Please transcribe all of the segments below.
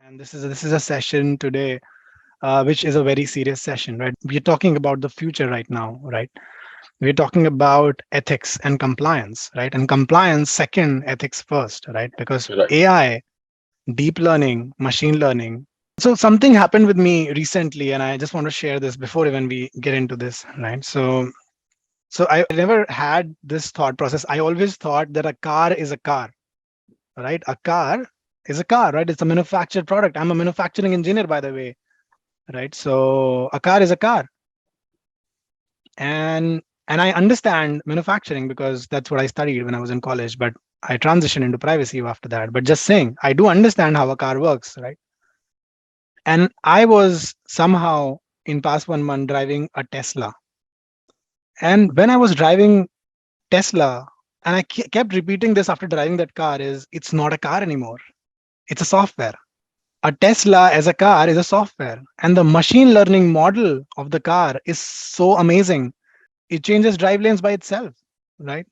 And this is a session today, which is a very serious session, right? We're talking about the future right now, right? We're talking about ethics and compliance, right? And compliance second, ethics first, right? Because Right. AI, deep learning, machine learning. So something happened with me recently, and I just want to share this before even we get into this, right? So I never had this thought process. I always thought that a car is a car, right? A car is a car, right? It's a manufactured product. I'm a manufacturing engineer, by the way, right? So a car is a car, and I understand manufacturing because that's what I studied when I was in college. But I transitioned into privacy after that. But just saying, I do understand how a car works, right? And I was somehow in past 1 month driving a Tesla, and when I was driving Tesla, and I kept repeating this after driving that car, is it's not a car anymore. It's a software. A Tesla as a car is a software, and the machine learning model of the car is so amazing. It changes drive lanes by itself, right?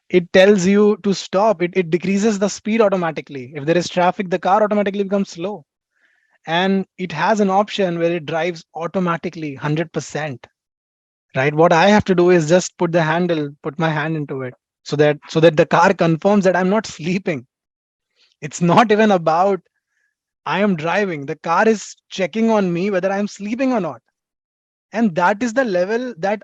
It tells you to stop. It decreases the speed automatically. If there is traffic, the car automatically becomes slow. And it has an option where it drives automatically 100%, right? What I have to do is just put my hand into it so that the car confirms that I'm not sleeping. It's not even about I am driving. The car is checking on me whether I'm sleeping or not. And that is the level that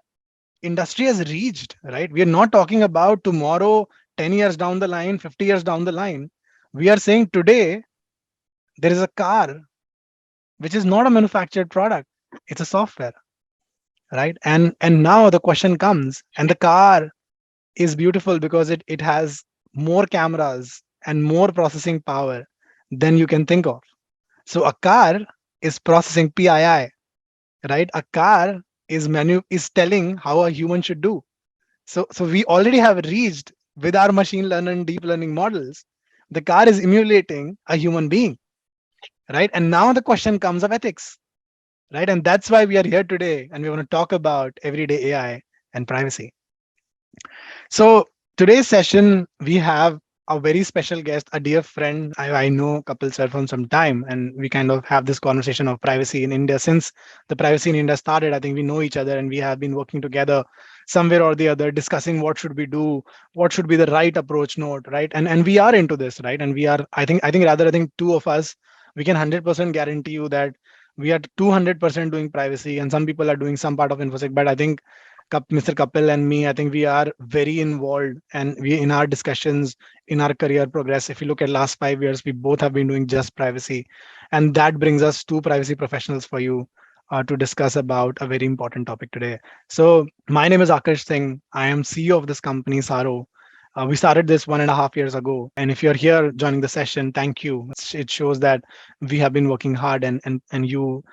industry has reached, right? We are not talking about tomorrow, 10 years down the line, 50 years down the line. We are saying today there is a car which is not a manufactured product. It's a software, right? And now the question comes, and the car is beautiful because it has more cameras and more processing power than you can think of. So a car is processing PII, right? A car is telling how a human should do. So we already have reached with our machine learning, deep learning models. The car is emulating a human being, right? And now the question comes of ethics, right? And that's why we are here today, and we want to talk about everyday AI and privacy. So today's session, we have a very special guest, a dear friend. I know Kapil sir from some time, and we kind of have this conversation of privacy in India. Since the privacy in India started, I think we know each other, and we have been working together somewhere or the other, discussing what should we do, what should be the right approach note, right? And we are into this, right? And we are, I think two of us, we can 100% guarantee you that we are 200% doing privacy, and some people are doing some part of infosec. But I think Mr. Kapil and me, I think we are very involved, and we in our discussions, in our career progress. If you look at last 5 years, we both have been doing just privacy, and that brings us two privacy professionals for you to discuss about a very important topic today. So my name is Akash Singh. I am CEO of this company, Tsaaro. We started this 1.5 years ago, and if you're here joining the session, thank you. It shows that we have been working hard, and you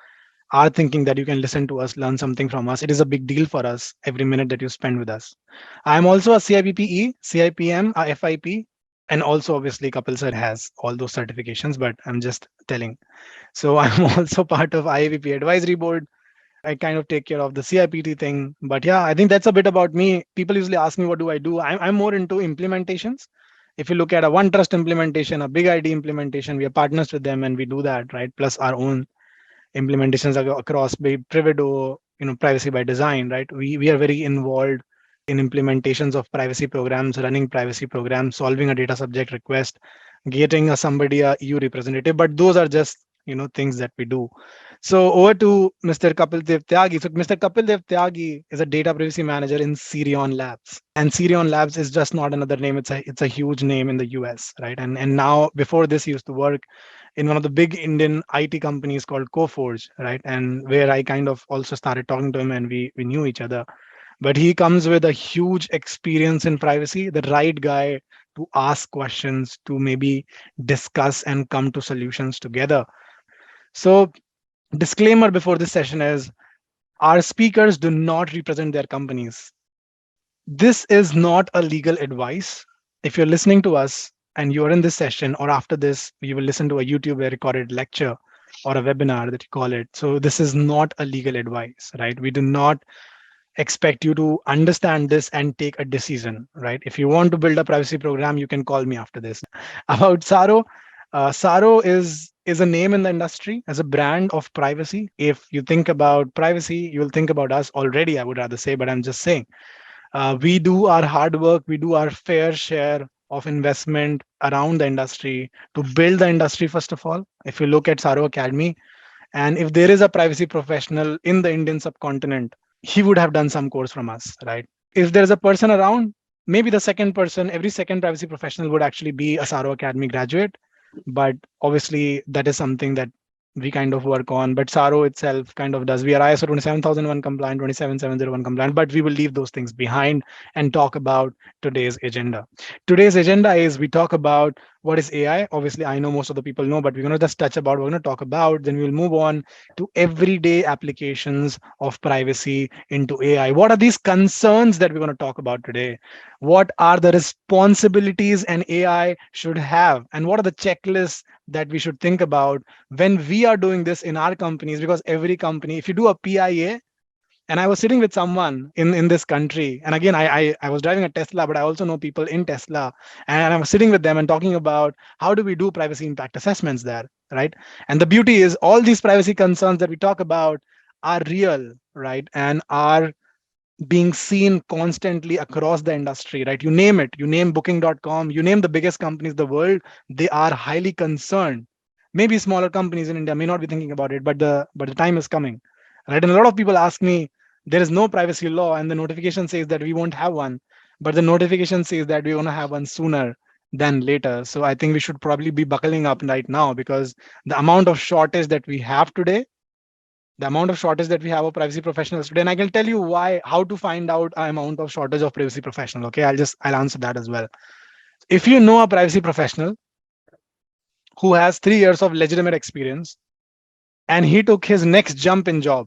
are thinking that you can listen to us, learn something from us. It is a big deal for us every minute that you spend with us. I'm also a CIPPE, CIPM, a FIP, and also obviously Kapil sir has all those certifications, but I'm just telling. So I'm also part of IAVP advisory board. I kind of take care of the CIPT thing. But yeah, I think that's a bit about me. People usually ask me, what do I do? I'm more into implementations. If you look at a one trust implementation, a big ID implementation, we are partners with them and we do that, right? Plus our own implementations across Privido, privacy by design, right? We are very involved in implementations of privacy programs, running privacy programs, solving a data subject request, getting somebody a EU representative. But those are just things that we do. So over to Mr. Kapil Dev Tyagi. So Mr. Kapil Dev Tyagi is a data privacy manager in Sirion Labs, and Sirion Labs is just not another name. It's a huge name in the US, right? And now before this, he used to work in one of the big Indian IT companies called Coforge, right? And where I kind of also started talking to him, and we knew each other. But he comes with a huge experience in privacy, the right guy to ask questions, to maybe discuss and come to solutions together. So, disclaimer before this session is our speakers do not represent their companies. This is not a legal advice. If you're listening to us and you're in this session, or after this, you will listen to a YouTube recorded lecture or a webinar that you call it. So this is not a legal advice, right? We do not expect you to understand this and take a decision, right? If you want to build a privacy program, you can call me after this. About Tsaaro, Tsaaro is a name in the industry as a brand of privacy. If you think about privacy, you will think about us already, I would rather say, but I'm just saying. We do our hard work, we do our fair share of investment around the industry to build the industry, first of all. If you look at Saro Academy, and if there is a privacy professional in the Indian subcontinent, he would have done some course from us, right? If there's a person around, maybe the second person, every second privacy professional would actually be a Saro Academy graduate. But obviously, that is something that we kind of work on. But Saro itself kind of does. We are ISO 27001 compliant, 27701 compliant, but we will leave those things behind and talk about today's agenda. Today's agenda is we talk about what is AI. Obviously, I know most of the people know, but we're going to just touch about, we're going to talk about, then we'll move on to everyday applications of privacy into AI. What are these concerns that we're going to talk about today? What are the responsibilities an AI should have? And what are the checklists that we should think about when we are doing this in our companies? Because every company, if you do a PIA, and I was sitting with someone in this country, and again, I was driving a Tesla, but I also know people in Tesla, and I was sitting with them and talking about how do we do privacy impact assessments there, right? And the beauty is all these privacy concerns that we talk about are real, right? And are being seen constantly across the industry, right? You name it, you name booking.com, you name the biggest companies in the world, they are highly concerned. Maybe smaller companies in India may not be thinking about it, but the time is coming, right? And a lot of people ask me, there is no privacy law, and the notification says that we won't have one, but the notification says that we want to have one sooner than later. So I think we should probably be buckling up right now, because the amount of shortage that we have today, the amount of shortage that we have of privacy professionals today, and I can tell you why, how to find out an amount of shortage of privacy professional. Okay, I'll answer that as well. If you know a privacy professional who has 3 years of legitimate experience and he took his next jump in job,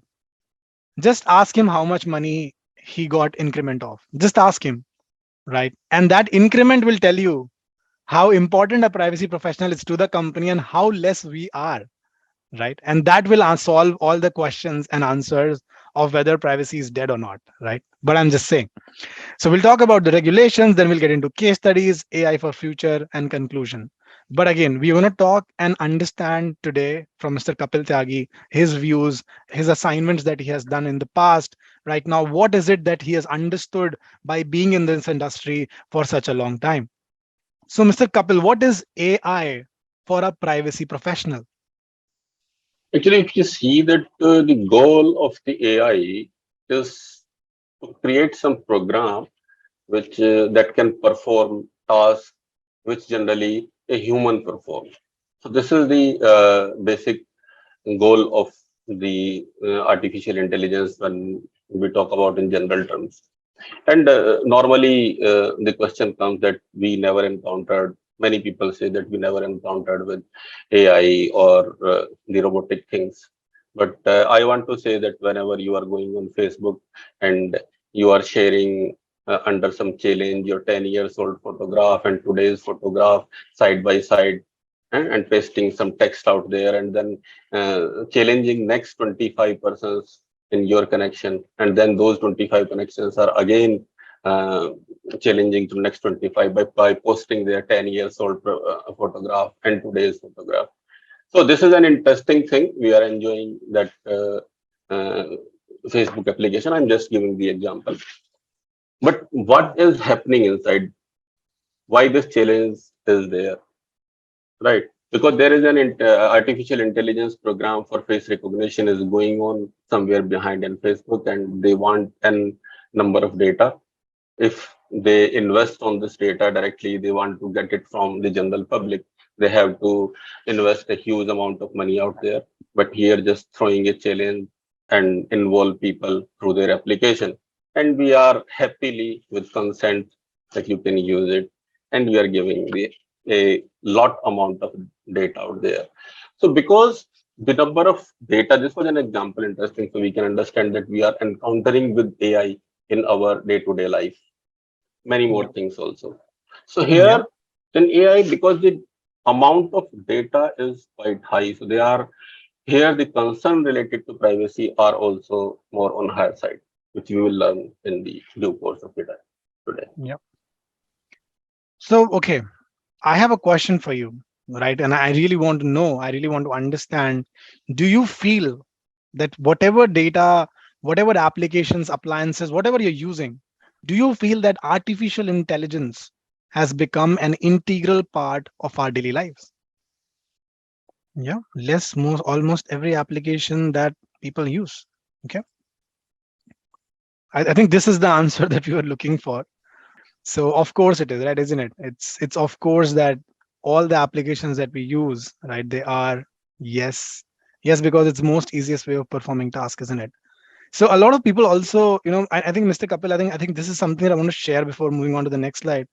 just ask him how much money he got increment of. Just ask him, right? And that increment will tell you how important a privacy professional is to the company and how less we are, right? And that will solve all the questions and answers of whether privacy is dead or not, right? But I'm just saying. So we'll talk about the regulations, then we'll get into case studies, AI for future, and conclusion. But again, we want to talk and understand today from Mr. Kapil Tyagi, his views, his assignments that he has done in the past. Right now, what is it that he has understood by being in this industry for such a long time? So, Mr. Kapil, what is AI for a privacy professional? Actually, if you see that the goal of the AI is to create some program which that can perform tasks which generally a human performs. So this is the basic goal of the artificial intelligence when we talk about in general terms. And normally the question comes that we never encountered. Many people say that we never encountered with AI or the robotic things. But I want to say that whenever you are going on Facebook and you are sharing under some challenge your 10 years old photograph and today's photograph side by side, and pasting some text out there, and then challenging next 25 persons in your connection, and then those 25 connections are again uh, challenging to next 25 by posting their 10 years old photograph and today's photograph. So this is an interesting thing. We are enjoying that uh, Facebook application. I'm just giving the example. But what is happening inside? Why this challenge is there? Right. Because there is an artificial intelligence program for face recognition is going on somewhere behind in Facebook, and they want an number of data. If they invest on this data directly, they want to get it from the general public. They have to invest a huge amount of money out there. But here, just throwing a challenge and involve people through their application. And we are happily with consent that you can use it. And we are giving a lot amount of data out there. So because the number of data, this was an example interesting, so we can understand that we are encountering with AI in our day-to-day life. Many more Yep. things also. So Yep. here in AI, because the amount of data is quite high, so they are here the concern related to privacy are also more on higher side. which we will learn in the due course of the day today. Yeah. So, okay, I have a question for you, right? And I really want to know, I really want to understand, do you feel that whatever data, whatever applications, appliances, whatever you're using, do you feel that artificial intelligence has become an integral part of our daily lives? Yeah, less, most, almost every application that people use. Okay, I think this is the answer that we were looking for. So of course it is, right, isn't it? It's of course that all the applications that we use, right, they are, yes, yes, because it's most easiest way of performing task, isn't it? So a lot of people also, I think Mr. Kapil, I think this is something that I want to share before moving on to the next slide.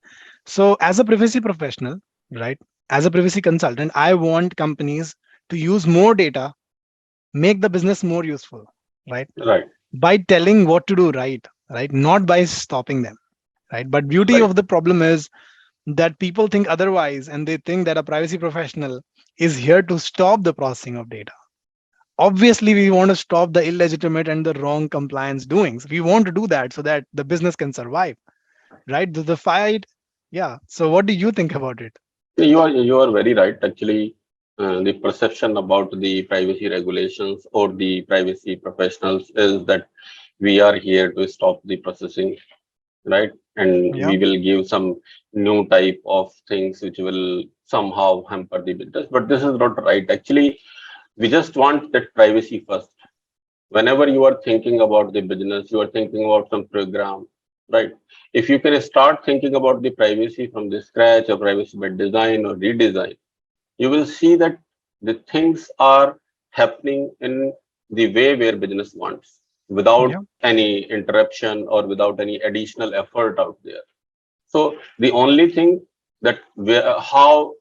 So as a privacy professional, right, as a privacy consultant, I want companies to use more data, make the business more useful, right, Right, by telling what to do, right, not by stopping them, right. But beauty right, of the problem is that people think otherwise, and they think that a privacy professional is here to stop the processing of data. Obviously we want to stop the illegitimate and the wrong compliance doings. We want to do that so that the business can survive, right, the fight. Yeah, so what do you think about it? you are very right. Actually, the perception about the privacy regulations or the privacy professionals is that we are here to stop the processing, right? And Yeah, we will give some new type of things which will somehow hamper the business. But this is not right. Actually, we just want that privacy first. Whenever you are thinking about the business, you are thinking about some program, right? If you can start thinking about the privacy from the scratch or privacy by design or redesign, you will see that the things are happening in the way where business wants without yeah, any interruption or without any additional effort out there. So the only thing that how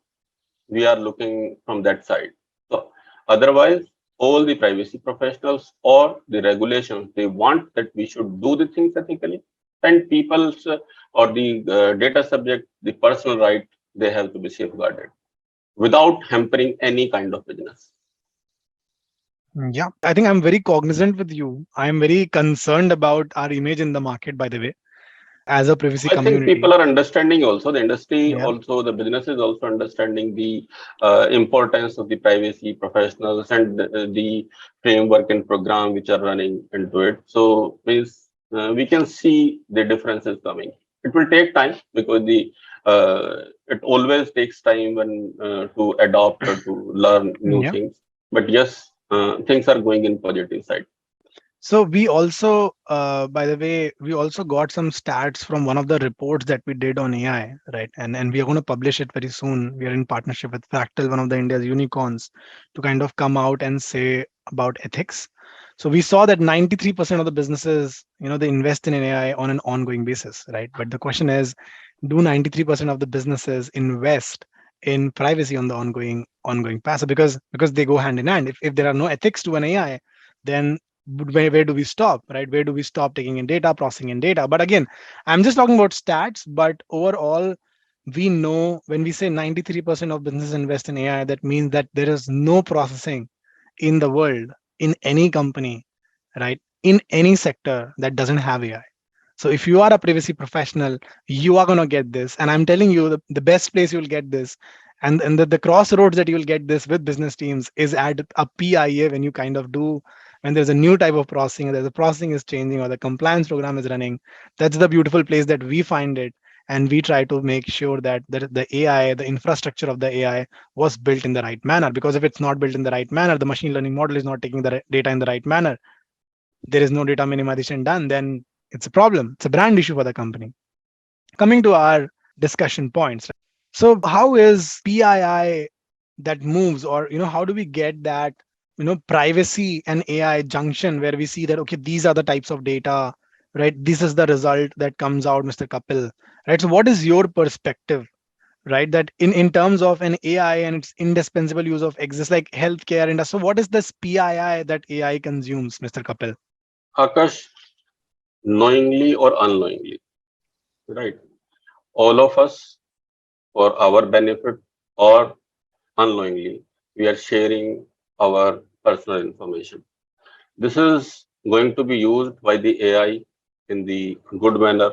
we are looking from that side. So otherwise, all the privacy professionals or the regulations, they want that we should do the things ethically, and people's or the data subject, the personal right, they have to be safeguarded without hampering any kind of business. yeah, I think I'm very cognizant with you. I'm very concerned about our image in the market, by the way, as a privacy I think people community. are understanding also, the industry Yeah, also, the business is also understanding the importance of the privacy professionals and the framework and program which are running into it. So means we can see the differences coming. It will take time because the it always takes time when to adopt or to learn new yeah. things. But yes, things are going in positive side. So we also, by the way, we also got some stats from one of the reports that we did on AI, right? And we are going to publish it very soon. We are in partnership with Fractal, one of the India's unicorns, to kind of come out and say about ethics. So we saw that 93% of the businesses, they invest in AI on an ongoing basis, right? But the question is, do 93% of the businesses invest in privacy on the ongoing path? So because they go hand in hand. If there are no ethics to an AI, then where do we stop, right? Where do we stop taking in data, processing in data? But again, I'm just talking about stats, but overall, we know when we say 93% of businesses invest in AI, that means that there is no processing in the world, in any company, right, in any sector that doesn't have AI. So if you are a privacy professional, you are going to get this. And I'm telling you, the best place you'll get this, and the crossroads that you'll get this with business teams is at a PIA, when you kind of do, when there's a new type of processing, there's a processing is changing or the compliance program is running. That's the beautiful place that we find it. And we try to make sure that the AI, the infrastructure of the AI was built in the right manner. Because if it's not built in the right manner, the machine learning model is not taking the data in the right manner, there is no data minimization done, then it's a problem. It's a brand issue for the company. Coming to our discussion points. So how is PII that moves, or how do we get that privacy and AI junction where we see that, okay, these are the types of data, right? This is the result that comes out, Mr. Kapil, right? So what is your perspective, right? That in terms of an AI and its indispensable use of exists like healthcare industry. So what is this PII that AI consumes, Mr. Kapil? Akash, knowingly or unknowingly, right? All of us, for our benefit or unknowingly, we are sharing our personal information. This is going to be used by the AI in the good manner,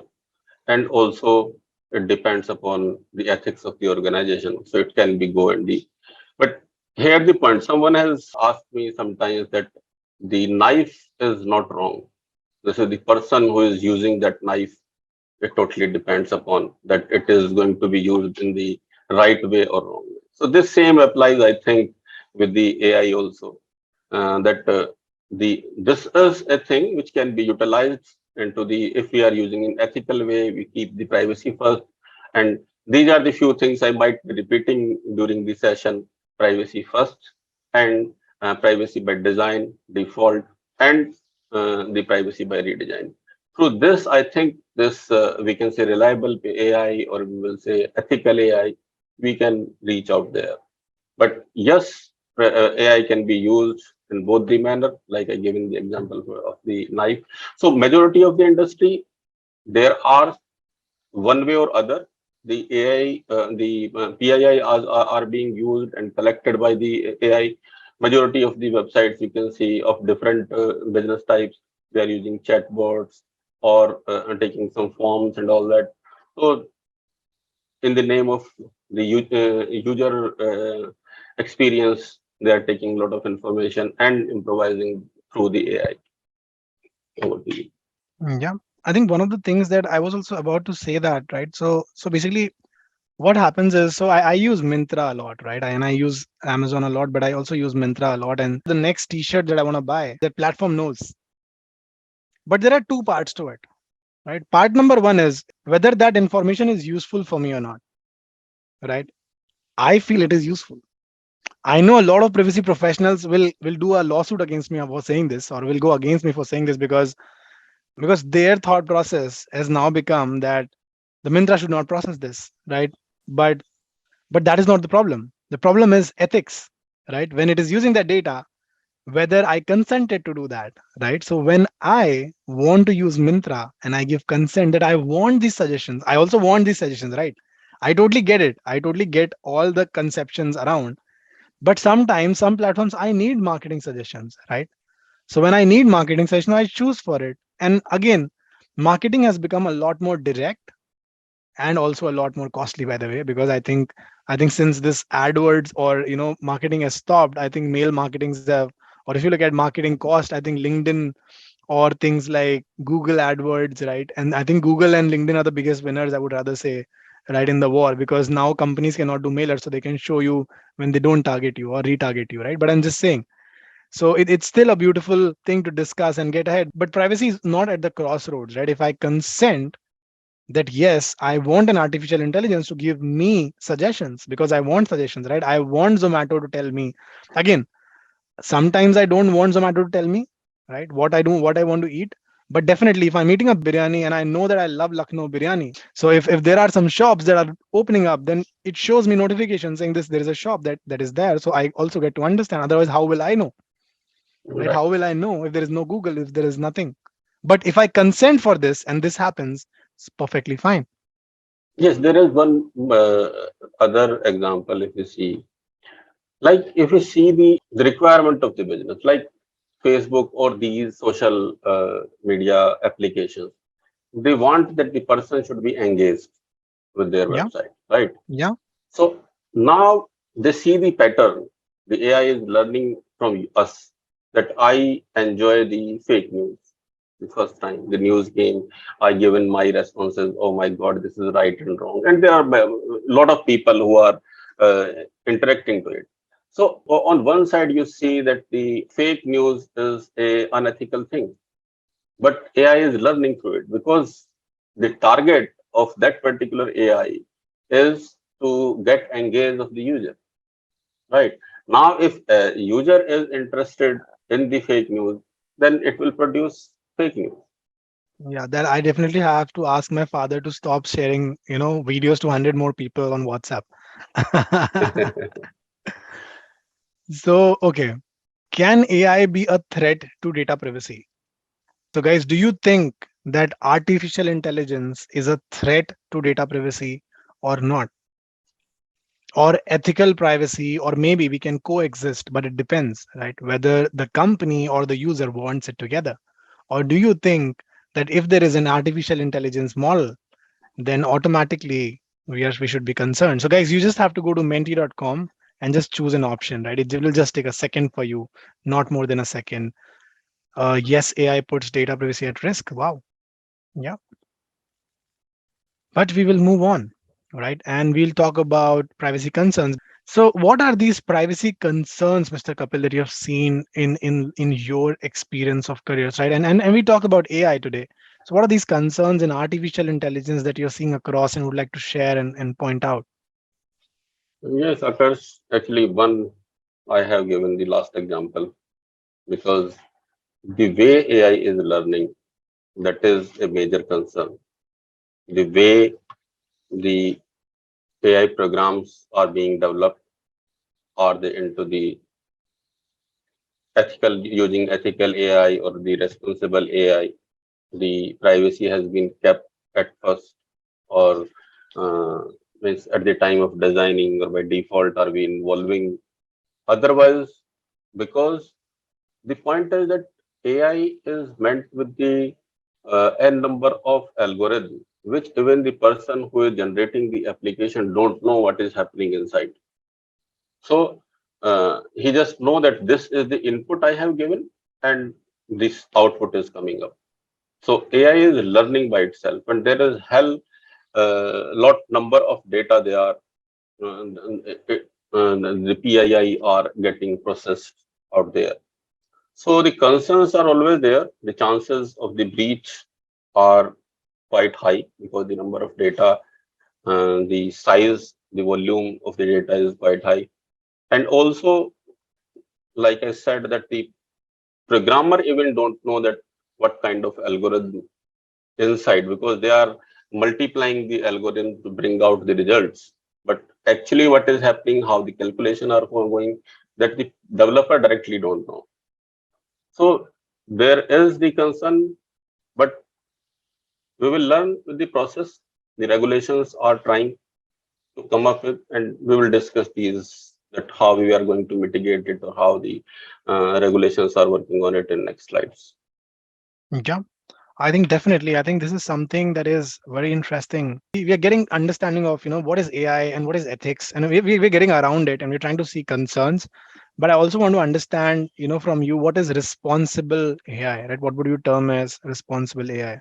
and also it depends upon the ethics of the organization. So it can be go and the. But here the point: someone has asked me sometimes that the knife is not wrong. This is the person who is using that knife. It totally depends upon that it is going to be used in the right way or wrong way. So this same applies, I think, with the AI also. That the this is a thing which can be utilized into the, if we are using in ethical way, we keep the privacy first. And these are the few things I might be repeating during the session: privacy first, and privacy by design, default, and the privacy by redesign. Through this, I think this we can say reliable AI, or we will say ethical AI, we can reach out there. But yes, AI can be used in both the manner, like I given the example of the knife. So majority of the industry, there are one way or other, the AI, the PII are being used and collected by the AI. Majority of the websites you can see of different business types, they are using chatbots or taking some forms and all that. So in the name of the user experience, they are taking a lot of information and improvising through the AI. Over to you. Yeah. I think one of the things that I was also about to say that, right? So basically what happens is, so I use Mintra a lot, right? And I use Amazon a lot, but I also use Mintra a lot. And the next t-shirt that I want to buy, that platform knows. But there are two parts to it, right? Part number one is whether that information is useful for me or not, right? I feel it is useful. I know a lot of privacy professionals will do a lawsuit against me for saying this, or will go against me for saying this, because their thought process has now become that the Mintra should not process this, right? But but that is not the problem. The problem is ethics, right? When it is using that data, whether I consented to do that, right? So when I want to use Mintra and I give consent that I want these suggestions, I also want these suggestions, right? I totally get it. I totally get all the conceptions around. But sometimes some platforms I need marketing suggestions, right? So when I need marketing suggestions, I choose for it. And again, marketing has become a lot more direct and also a lot more costly, by the way, because I think since this AdWords or marketing has stopped, I think mail marketings have, or if you look at marketing cost, I think LinkedIn or things like Google AdWords, right? And I think Google and LinkedIn are the biggest winners, I would rather say, right, in the war, because now companies cannot do mailers, so they can show you when they don't target you or retarget you, right? But I'm just saying, so it's still a beautiful thing to discuss and get ahead. But privacy is not at the crossroads, right? If I consent that yes, I want an artificial intelligence to give me suggestions because I want suggestions, right? I want Zomato to tell me. Again, sometimes I don't want Zomato to tell me, right, what I want to eat. But definitely, if I'm eating a biryani and I know that I love Lucknow biryani, so if there are some shops that are opening up, then it shows me notification saying this there is a shop that is there. So I also get to understand. Otherwise, how will I know, right? Right. How will I know if there is no Google, if there is nothing? But if I consent for this and this happens, it's perfectly fine. Yes, there is one other example. If you see, like if you see the requirement of the business, like Facebook or these social media applications, they want that the person should be engaged with their Yeah, website, right? yeah, So now they see the pattern. The AI is learning from us that I enjoy the fake news. The first time the news came, I given my responses. Oh my God, this is right and wrong. And there are a lot of people who are uh, interacting to it. So on one side, you see that the fake news is a unethical thing, but AI is learning through it because the target of that particular AI is to get engaged of the user. Right. Now, if a user is interested in the fake news, then it will produce fake news. yeah. That I definitely have to ask my father to stop sharing, videos to 100 more people on WhatsApp. So, okay. Can AI be a threat to data privacy? So, guys, do you think that artificial intelligence is a threat to data privacy or not? Or ethical privacy, or maybe we can coexist, but it depends, right? Whether the company or the user wants it together. Or do you think that if there is an artificial intelligence model, then automatically we should be concerned? So guys, you just have to go to menti.com and just choose an option, right? It will just take a second for you, not more than a second. Yes, AI puts data privacy at risk. Wow. Yeah. But we will move on, right? And we'll talk about privacy concerns. So what are these privacy concerns, Mr. Kapil, that you have seen in your experience of careers, right? And we talked about AI today. So what are these concerns in artificial intelligence that you're seeing across and would like to share and point out? Yes, occurs actually one I have given the last example because the way AI is learning, that is a major concern. The way the AI programs are being developed, are they into the ethical using ethical AI or the responsible AI? The privacy has been kept at first, or uh, means at the time of designing, or by default are we involving otherwise? Because the point is that AI is meant with the n number of algorithms, which even the person who is generating the application don't know what is happening inside. So he just know that this is the input I have given and this output is coming up. So AI is learning by itself, and there is hell lot number of data they are the PII are getting processed out there. So the concerns are always there. The chances of the breach are quite high because the number of data, the size, the volume of the data is quite high. And also, like I said, that the programmer even don't know that what kind of algorithm inside, because they are multiplying the algorithm to bring out the results. But actually, what is happening, how the calculation are going, that the developer directly don't know. So there is the concern, but we will learn with the process. The regulations are trying to come up with, and we will discuss these, that how we are going to mitigate it or how the regulations are working on it in next slides. Yeah. I think definitely. I think this is something that is very interesting. We are getting understanding of what is AI and what is ethics, and we're getting around it, and we're trying to see concerns. But I also want to understand, from you, what is responsible AI, right? What would you term as responsible AI?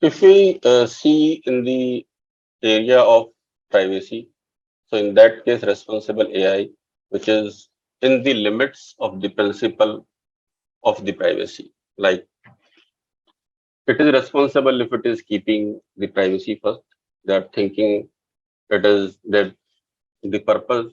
If we see in the area of privacy, so in that case, responsible AI, which is in the limits of the principle of the privacy, like it is responsible if it is keeping the privacy first. They are thinking it is that the purpose,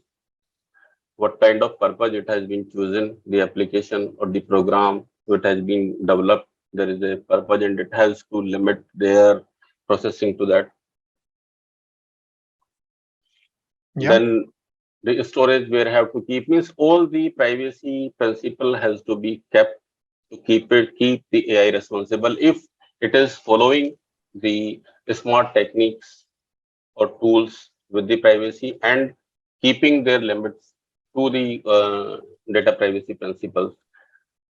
what kind of purpose it has been chosen, the application or the program which has been developed, there is a purpose and it has to limit their processing to that. Yeah. Then the storage where have to keep, means all the privacy principle has to be kept to keep the AI responsible if it is following the smart techniques or tools with the privacy and keeping their limits to the data privacy principles,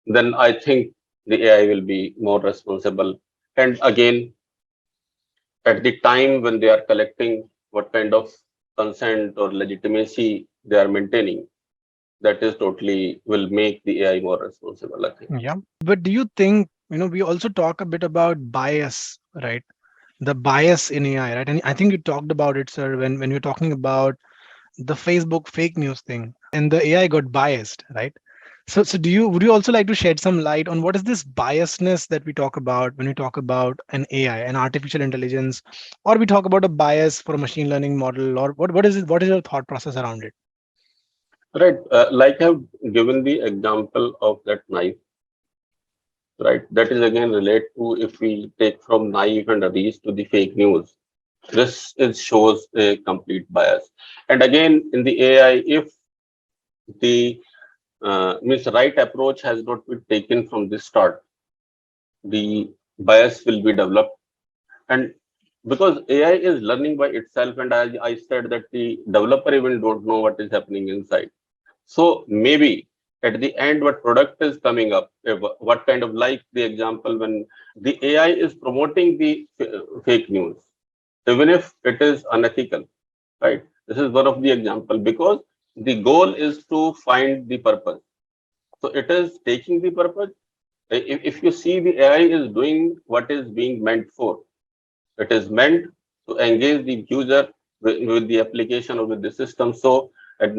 then I think the AI will be more responsible. And again, at the time when they are collecting, what kind of consent or legitimacy they are maintaining, that is totally will make the AI more responsible, I think. Yeah. But do you think, we also talk a bit about bias, right? The bias in AI, right? And I think you talked about it, sir, when you're talking about the Facebook fake news thing, and the AI got biased, right? So would you also like to shed some light on what is this biasness that we talk about when we talk about an AI, an artificial intelligence, or we talk about a bias for a machine learning model, or what is it? What is your thought process around it? Right. Like I've given the example of that knife, right? That is again relate to if we take from knife and reach to the fake news. This is shows a complete bias. And again, in the AI, if the means right approach has not been taken from the start, the bias will be developed. And because AI is learning by itself, and I said that the developer even don't know what is happening inside. So maybe At the end, what product is coming up, what kind of, like the example when the AI is promoting the fake news, even if it is unethical, right? This is one of the example, because the goal is to find the purpose. So it is taking the purpose. If you see, the AI is doing what is being meant for. It is meant to engage the user with the application or with the system. So and,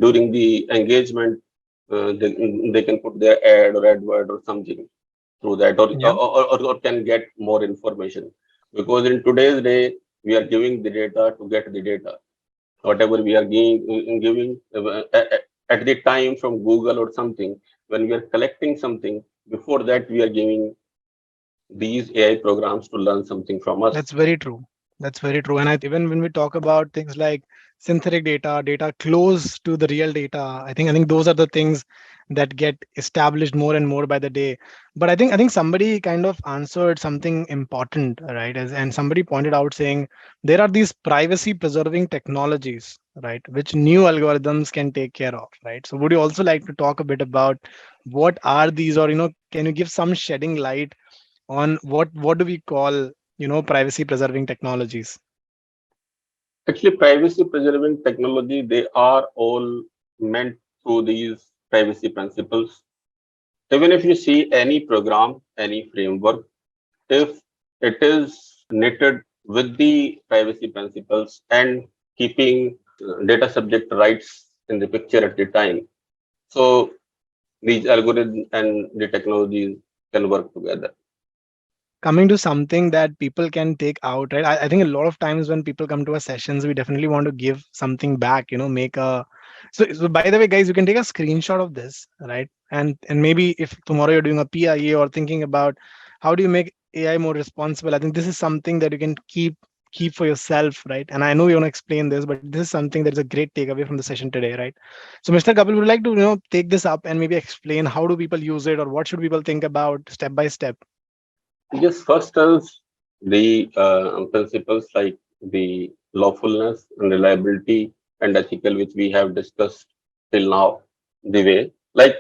during the engagement, they can put their ad or advert or something through that, Yeah, or can get more information. Because in today's day, we are giving the data to get the data. Whatever we are giving at the time from Google or something, when we are collecting something, before that we are giving these AI programs to learn something from us. that's very true. That's very true. And even when we talk about things like synthetic data, data close to the real data, I think those are the things that get established more and more by the day. But I think somebody kind of answered something important, right? And somebody pointed out saying there are these privacy preserving technologies, right, which new algorithms can take care of, right? So would you also like to talk a bit about what are these, or can you give some shedding light on what do we call privacy preserving technologies? Actually, privacy preserving technology, they are all meant through these privacy principles. Even if you see any program, any framework, if it is knitted with the privacy principles and keeping data subject rights in the picture at the time, so these algorithms and the technologies can work together. Coming to something that people can take out, right? I think a lot of times when people come to our sessions, we definitely want to give something back, make a so by the way, guys, you can take a screenshot of this, right? And maybe if tomorrow you're doing a PIA or thinking about how do you make AI more responsible, I think this is something that you can keep for yourself, right? And I know you want to explain this, but this is something that is a great takeaway from the session today, right? So Mr. Kapil, would you like to take this up and maybe explain how do people use it, or what should people think about step by step? Yes, first is the principles like the lawfulness and reliability and ethical, which we have discussed till now. The way, like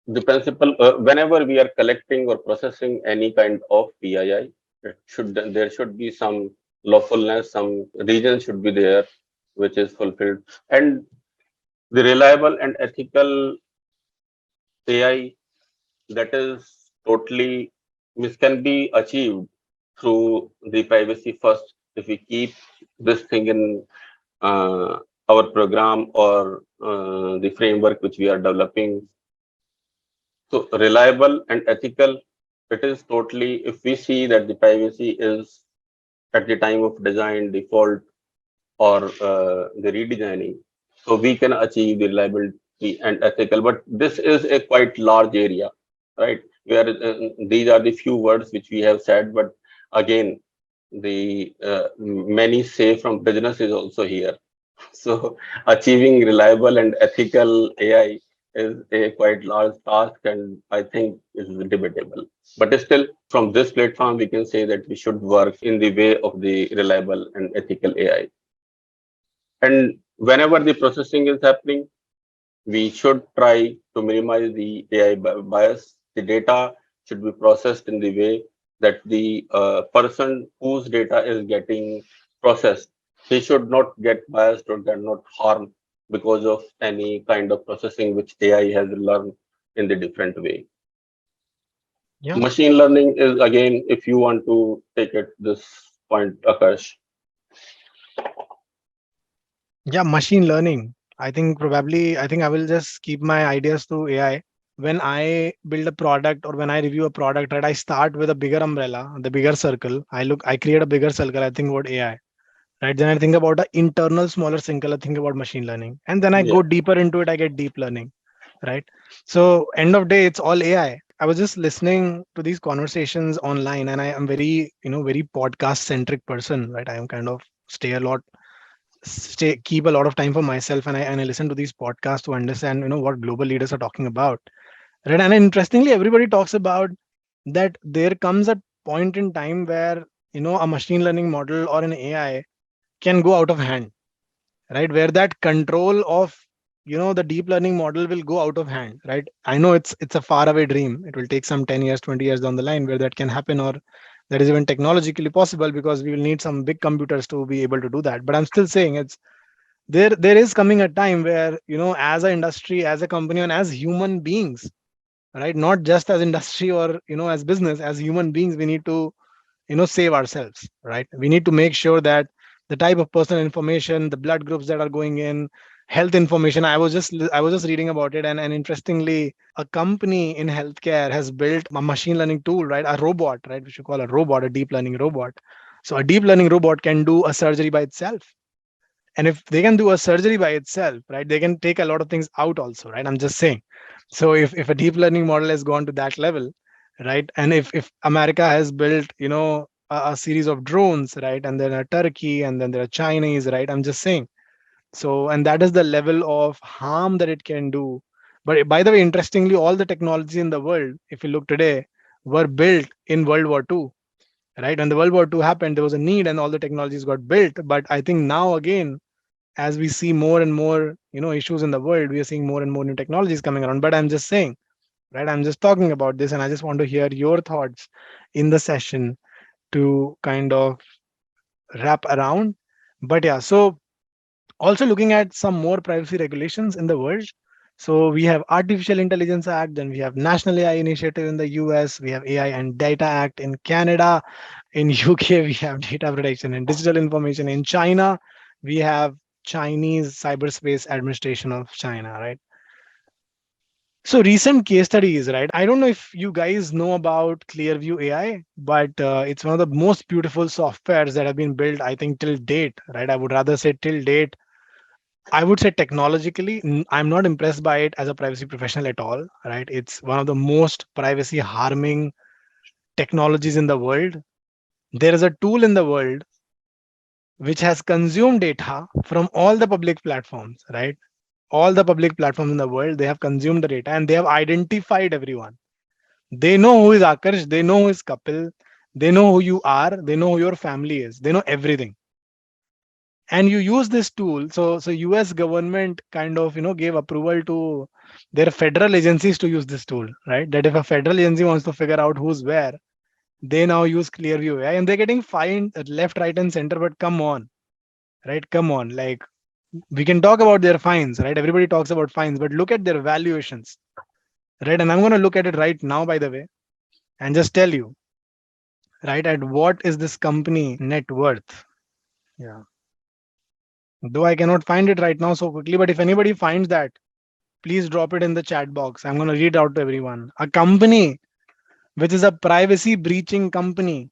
the principle, whenever we are collecting or processing any kind of PII, there should be some lawfulness, some reason should be there, which is fulfilled, and the reliable and ethical AI, that is totally, which can be achieved through the privacy first. If we keep this thing in our program or the framework which we are developing, so reliable and ethical, it is totally, if we see that the privacy is at the time of design default or the redesigning, so we can achieve the reliability and ethical. But this is a quite large area, right? Where these are the few words which we have said, but again, the many say from business is also here. So achieving reliable and ethical AI is a quite large task, and I think is debatable. But still, from this platform, we can say that we should work in the way of the reliable and ethical AI. And whenever the processing is happening, we should try to minimize the AI bias. The data should be processed in the way that the person whose data is getting processed, he should not get biased or get not harmed because of any kind of processing which AI has learned in the different way. Yeah. Machine learning is, again, if you want to take it this point, Akash. Yeah, machine learning. I think I will just keep my ideas to AI. When I build a product or when I review a product, right, I start with a bigger umbrella, the bigger circle. I create a bigger circle. I think about AI, right? Then I think about the internal smaller circle. I think about machine learning. And then I Yeah. go deeper into it. I get deep learning, right? So end of day, it's all AI. I was just listening to these conversations online, and I am very podcast centric person, right? I am kind of keep a lot of time for myself, and I listen to these podcasts to understand what global leaders are talking about, right? And interestingly, everybody talks about that there comes a point in time where a machine learning model or an AI can go out of hand, right? Where that control of the deep learning model will go out of hand, right? I know it's a far away dream. It will take some 10 years, 20 years down the line where that can happen, or that is even technologically possible, because we will need some big computers to be able to do that. But I'm still saying it's there is coming a time where, as an industry, as a company, and as human beings, right, not just as industry or as business, as human beings, we need to save ourselves, right? We need to make sure that the type of personal information, the blood groups that are going in, health information. I was just reading about it, and interestingly, a company in healthcare has built a machine learning tool, right? A robot, right, which you call a robot, a deep learning robot. So a deep learning robot can do a surgery by itself. And if they can do a surgery by itself, right, they can take a lot of things out also, right? I'm just saying. So if a deep learning model has gone to that level, right, and if America has built, a series of drones, right, and then a Turkey, and then there are Chinese, right, I'm just saying. So, and that is the level of harm that it can do. But by the way, interestingly, all the technology in the world, if you look today, were built in World War II, right? When the World War II happened, there was a need and all the technologies got built. But I think now again, as we see more and more issues in the world, we are seeing more and more new technologies coming around. But I'm just saying, right, I'm just talking about this, and I just want to hear your thoughts in the session to kind of wrap around. But yeah, so also looking at some more privacy regulations in the world. So we have Artificial Intelligence Act, then we have National AI Initiative in the US, we have AI and Data Act in Canada, in UK we have Data Protection and Digital Information, in China we have Chinese Cyberspace Administration of China, right? So recent case studies, right? I don't know if you guys know about Clearview AI, but it's one of the most beautiful softwares that have been built, I think, till date, right? I would rather say till date. I would say technologically, I'm not impressed by it as a privacy professional at all, right? It's one of the most privacy harming technologies in the world. There is a tool in the world which has consumed data from all the public platforms, right? All the public platforms in the world, they have consumed the data and they have identified everyone. They know who is Akarsh, they know who is Kapil, they know who you are, they know who your family is, they know everything. And you use this tool. So US government kind of gave approval to their federal agencies to use this tool, right? That if a federal agency wants to figure out who's where, they now use Clearview AI, and they're getting fined left, right, and center. But come on, right? Come on, like, we can talk about their fines, right? Everybody talks about fines, but look at their valuations, right? And I'm going to look at it right now, by the way, and just tell you, right, at what is this company net worth. Yeah, though I cannot find it right now so quickly, but if anybody finds that, please drop it in the chat box. I'm going to read out to everyone. A company which is a privacy breaching company.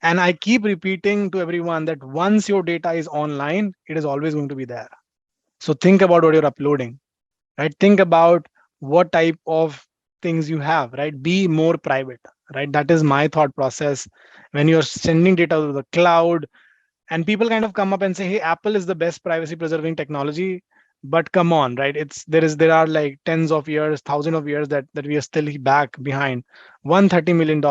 And I keep repeating to everyone that once your data is online, it is always going to be there. So think about what you're uploading, right? Think about what type of things you have, right? Be more private, right? That is my thought process. When you're sending data to the cloud, and people kind of come up and say, hey, Apple is the best privacy preserving technology. But come on, right? There are like tens of years, thousands of years that we are still back behind $130 million,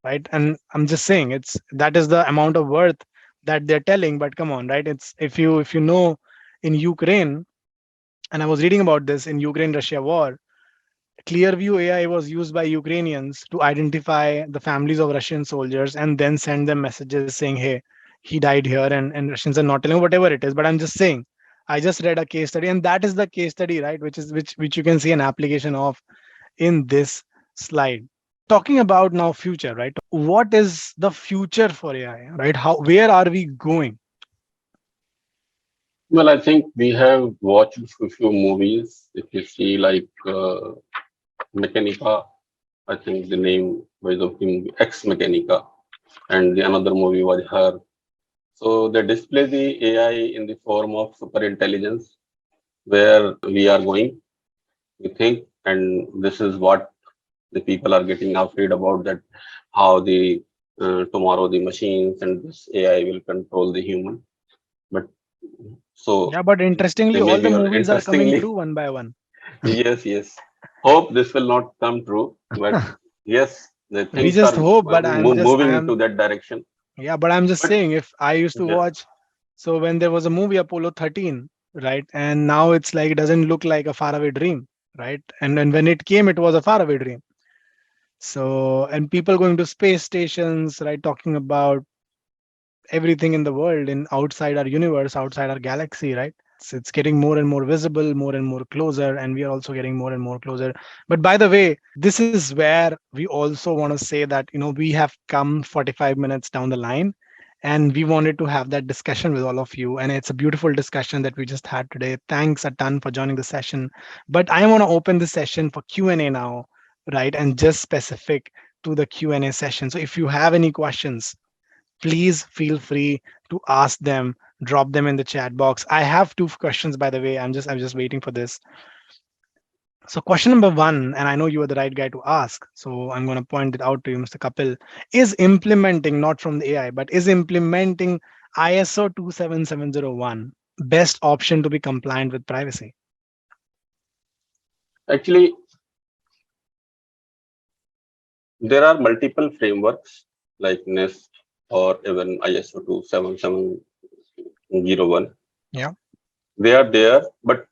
right? And I'm just saying, it's that is the amount of worth that they're telling. But come on, right? It's if you know, in Ukraine, and I was reading about this, in Ukraine Russia war, Clearview AI was used by Ukrainians to identify the families of Russian soldiers and then send them messages saying, hey, he died here, and Russians are not telling, whatever it is. But I'm just saying, I just read a case study, and that is the case study, right? Which you can see an application of in this slide. Talking about now future, right? What is the future for AI, right? Where are we going? Well, I think we have watched a few movies. If you see, like Mechanica, I think the name was of the movie Ex Mechanica, and the another movie was Her. So they display the AI in the form of super intelligence, where we are going, we think, and this is what the people are getting afraid about, that how the tomorrow the machines and this AI will control the human. But so Yeah, but interestingly, they may all the be, or movies are coming interestingly, true one by one. yes, yes. Hope this will not come true, but yes, the We things just are hope, but moving into that direction. yeah, but I'm just But saying, if I used to yes, watch, so when there was a movie Apollo 13, right? And now it's like it doesn't look like a faraway dream, right? And when it came, it was a faraway dream. So, and people going to space stations, right, talking about everything in the world, in outside our universe, outside our galaxy, right? It's getting more and more visible, more and more closer, and we are also getting more and more closer. But by the way, this is where we also want to say that, we have come 45 minutes down the line, and we wanted to have that discussion with all of you, and it's a beautiful discussion that we just had today. Thanks a ton for joining the session. But I want to open the session for Q&A now, right? And just specific to the Q&A session. So if you have any questions, please feel free to ask them, drop them in the chat box. I have two questions, by the way. I'm just waiting for this. So question number one, and I know you are the right guy to ask, so I'm going to point it out to you, Mr. Kapil. Is implementing, not from the AI, but is implementing ISO 27701 best option to be compliant with privacy? Actually, there are multiple frameworks like NIST or even ISO 27701. Yeah. They are there, but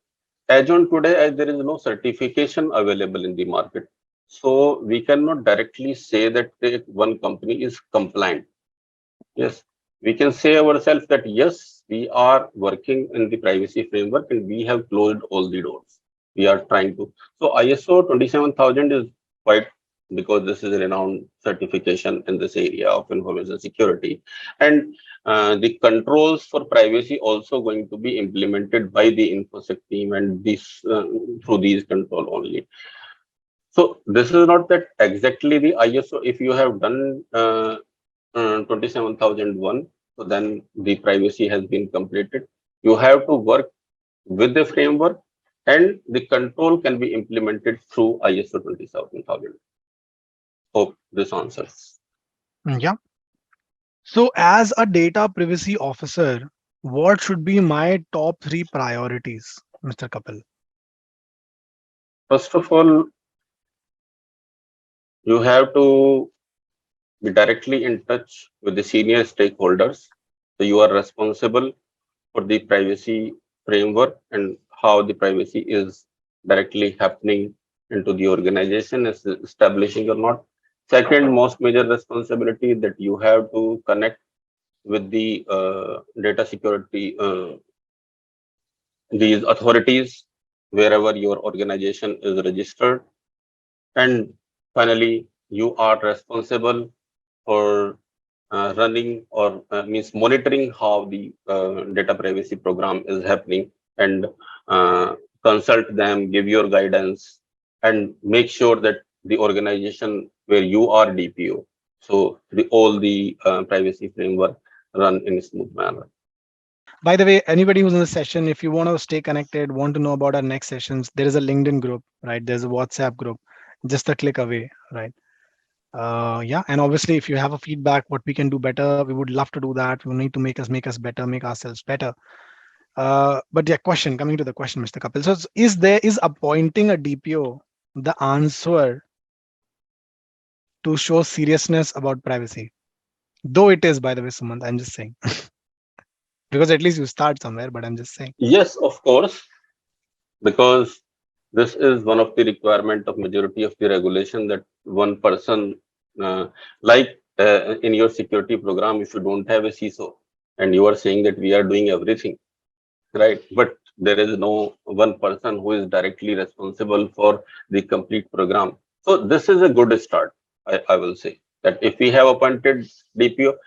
as on today, as there is no certification available in the market, so we cannot directly say that one company is compliant. Yes, we can say ourselves that yes, we are working in the privacy framework and we have closed all the doors. We are trying to. So ISO 27000 is quite, because this is a renowned certification in this area of information security, and the controls for privacy also going to be implemented by the infosec team, and this through these control only. So this is not that exactly the ISO. If you have done 27001, so then the privacy has been completed. You have to work with the framework, and the control can be implemented through ISO 27000. Hope this answers. Yeah. So as a data privacy officer, what should be my top three priorities, Mr. Kapil? First of all, you have to be directly in touch with the senior stakeholders. So you are responsible for the privacy framework and how the privacy is directly happening into the organization, is establishing or not. Second most major responsibility, that you have to connect with the data security, these authorities wherever your organization is registered. And finally, you are responsible for running or means monitoring how the data privacy program is happening, and consult them, give your guidance, and make sure that the organization where you are DPO, so all the privacy framework run in a smooth manner. By the way, anybody who's in the session, if you want to stay connected, want to know about our next sessions, there is a LinkedIn group, right? There's a WhatsApp group, just a click away, right? Yeah, and obviously, if you have a feedback, what we can do better, we would love to do that. We need to make us better, make ourselves better. But yeah, question coming to the question, Mr. Kapil. So, is appointing a DPO the answer to show seriousness about privacy? Though it is, by the way, Sumant, I'm just saying because at least you start somewhere. But I'm just saying. Yes, of course, because this is one of the requirement of majority of the regulation, that one person, uh, like in your security program, if you don't have a CISO and you are saying that we are doing everything, right? But there is no one person who is directly responsible for the complete program. So this is a good start. I will say that if we have appointed DPO,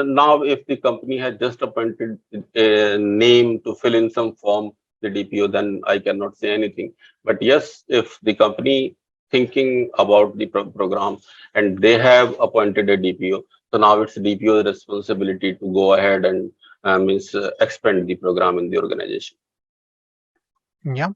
now if the company has just appointed a name to fill in some form, the DPO, then I cannot say anything. But yes, if the company thinking about the program and they have appointed a DPO, so now it's DPO's responsibility to go ahead and means expand the program in the organization. Yeah.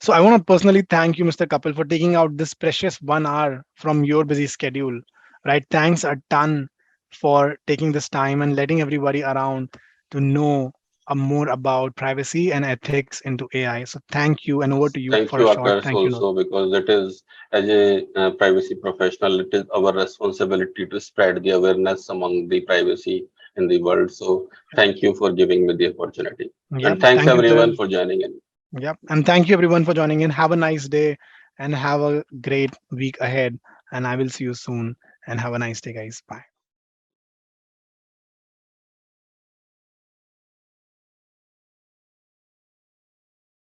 So I want to personally thank you, Mr. Kapil, for taking out this precious 1 hour from your busy schedule. Right. Thanks a ton for taking this time and letting everybody around to know more about privacy and ethics into AI. So thank you, and over to you Thank for a you, short Akash, thank you note. also, because it is, as a privacy professional, it is our responsibility to spread the awareness among the privacy in the world. So thank you for giving me the opportunity. Yep. And thanks Thank you, Dev. everyone for joining in. Yep. And thank you everyone for joining in. Have a nice day and have a great week ahead. And I will see you soon. And have a nice day, guys. Bye.